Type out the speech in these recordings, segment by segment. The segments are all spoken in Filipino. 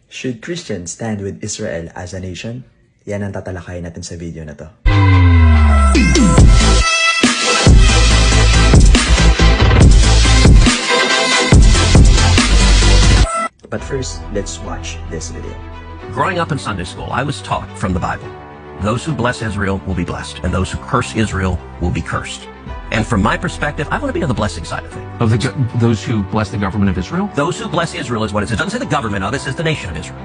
Should Christians stand with Israel as a nation? Yan ang tatalakayin natin sa video na to. But first, let's watch this video. Growing up in Sunday school, I was taught from the Bible, those who bless Israel will be blessed, and those who curse Israel will be cursed. And from my perspective, I want to be on the blessing side of things. Of those who bless the government of Israel? Those who bless Israel is what it says. It doesn't say the government of it, it says the nation of Israel.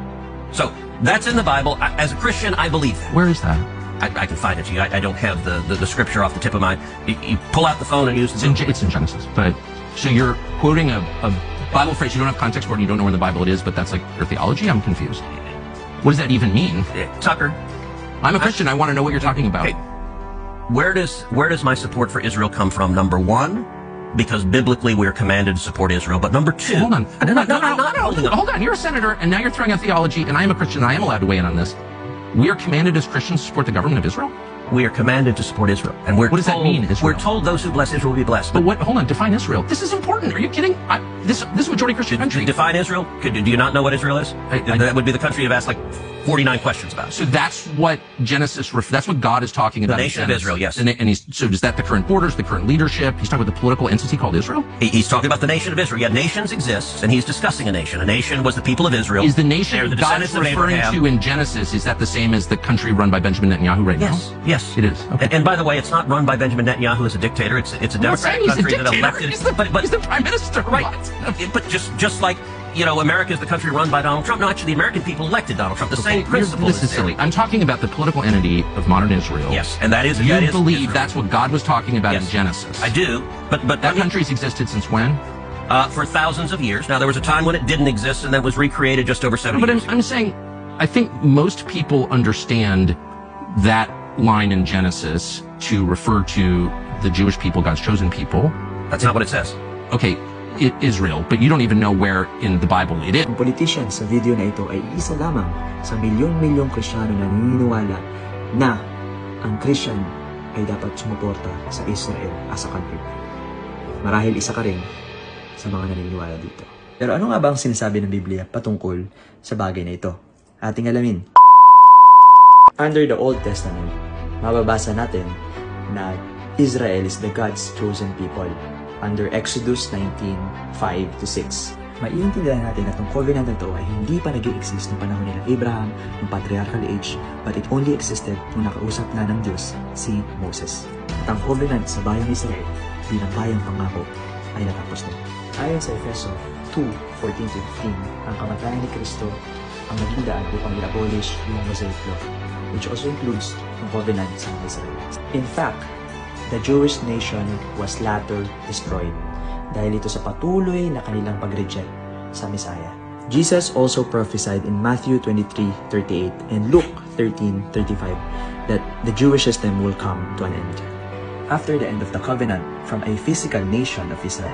So, that's in the Bible. As a Christian, I believe that. Where is that? I can find it to you. I don't have the scripture off the tip of my... You pull out the phone and use the... It's in Genesis. But, so you're quoting a Bible phrase, you don't have context for it, and you don't know where the Bible it is, but that's like your theology? I'm confused. What does that even mean? Tucker. I'm a Christian, I want to know what you're talking about. Hey, where does my support for Israel come from? Number one, because biblically we're commanded to support Israel. But number two... Hold on. Hold on. You're a senator, and now you're throwing out theology, and I am a Christian, and I am allowed to weigh in on this. We are commanded as Christians to support the government of Israel? We are commanded to support Israel. And what does that mean, Israel? We're told those who bless Israel will be blessed. But what, hold on, define Israel. This is important. Are you kidding? This majority Christian country. Define Israel? Do you not know what Israel is? That would be the country you've asked like 49 questions about. So that's what Genesis, that's what God is talking about. The nation of Israel, yes. And so is that the current borders, the current leadership? He's talking about the political entity called Israel? He's talking about the nation of Israel. Yeah, nations exist, and he's discussing a nation. A nation was the people of Israel. Is the nation that God is referring to in Genesis, is that the same as the country run by Benjamin Netanyahu right now? Yes. It is. Okay. And by the way, it's not run by Benjamin Netanyahu as a dictator. It's a democratic country that elected... He's the prime minister, right? But just like... You know, America is the country run by Donald Trump. No, actually, the American people elected Donald Trump. The same principle. This is silly. I'm talking about the political entity of modern Israel. Yes, and that is. You believe that's what God was talking about in Genesis? I do, but that country's existed since when? For thousands of years. Now, there was a time when it didn't exist, and then was recreated just over 70 years. But I'm saying, I think most people understand that line in Genesis to refer to the Jewish people, God's chosen people. That's not what it says. Okay. Israel, but you don't even know where in the Bible it is. Ang politician sa video na ito ay isa lamang sa milyon-milyong Kristiyano na naniniwala na ang Christian ay dapat sumuporta sa Israel as a country. Marahil isa ka rin sa mga naniniwala dito. Pero ano nga ba ang sinasabi ng Biblia patungkol sa bagay na ito? Ating alamin. Under the Old Testament, mababasa natin na Israel is the God's chosen people. Under Exodus 19:5-6. Maiintindihan natin na itong covenant na ito ay hindi pa nag-i-exist noong panahon nila Abraham, noong patriarchal age, but it only existed nung nakausap na ng Diyos si Moses. At ang covenant sa bayang Israel bilang bayang pangako ay natapos na. Ayon sa Efeso 2:14-15, ang kamatayan ni Kristo ang naging daan upang i-abolish yung Mosaic Law, which also includes ang covenant sa mga Israelites. In fact, the Jewish nation was later destroyed dahil ito sa patuloy na kanilang pag-reject sa Messiah. Jesus also prophesied in Matthew 23:38 and Luke 13:35 that the Jewish system will come to an end. After the end of the covenant from a physical nation of Israel,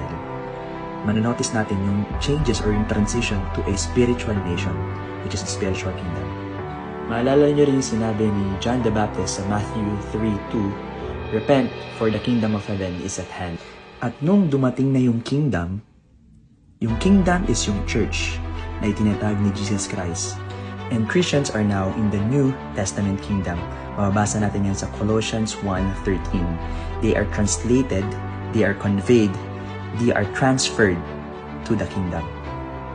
manonotice natin yung changes or yung transition to a spiritual nation, which is the spiritual kingdom. Maalala niyo rin yung sinabi ni John the Baptist sa Matthew 3:2, "Repent, for the kingdom of heaven is at hand." At nung dumating na yung kingdom is yung church na itinatag ni Jesus Christ. And Christians are now in the New Testament kingdom. Mababasa natin yan sa Colossians 1:13. They are translated, they are conveyed, they are transferred to the kingdom.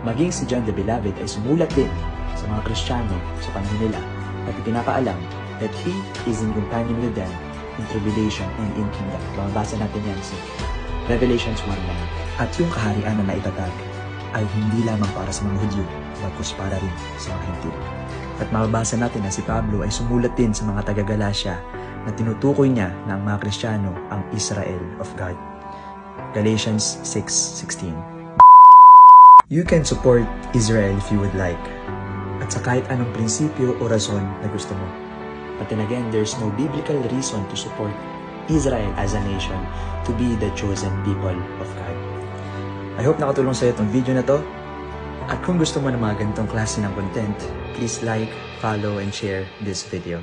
Maging si John the Beloved ay sumulat din sa mga Kristiyano sa panahon nila at ipinapaalam that he is in companion with them in tribulation and in kingdom. Mababasa natin yan sa Revelations 1:9. At yung kaharian na naitatag ay hindi lamang para sa mga Hudyo, bagkus para rin sa mga Hintil. At mababasa natin na si Pablo ay sumulat din sa mga taga-Galacia na tinutukoy niya na ang mga Kristiyano ang Israel of God. Galatians 6:16. You can support Israel if you would like, at sa kahit anong prinsipyo o rason na gusto mo. But then again, there's no biblical reason to support Israel as a nation to be the chosen people of God. I hope nakatulong sa iyo itong video na to. At kung gusto mo ng mga ganitong klase ng content, please like, follow, and share this video.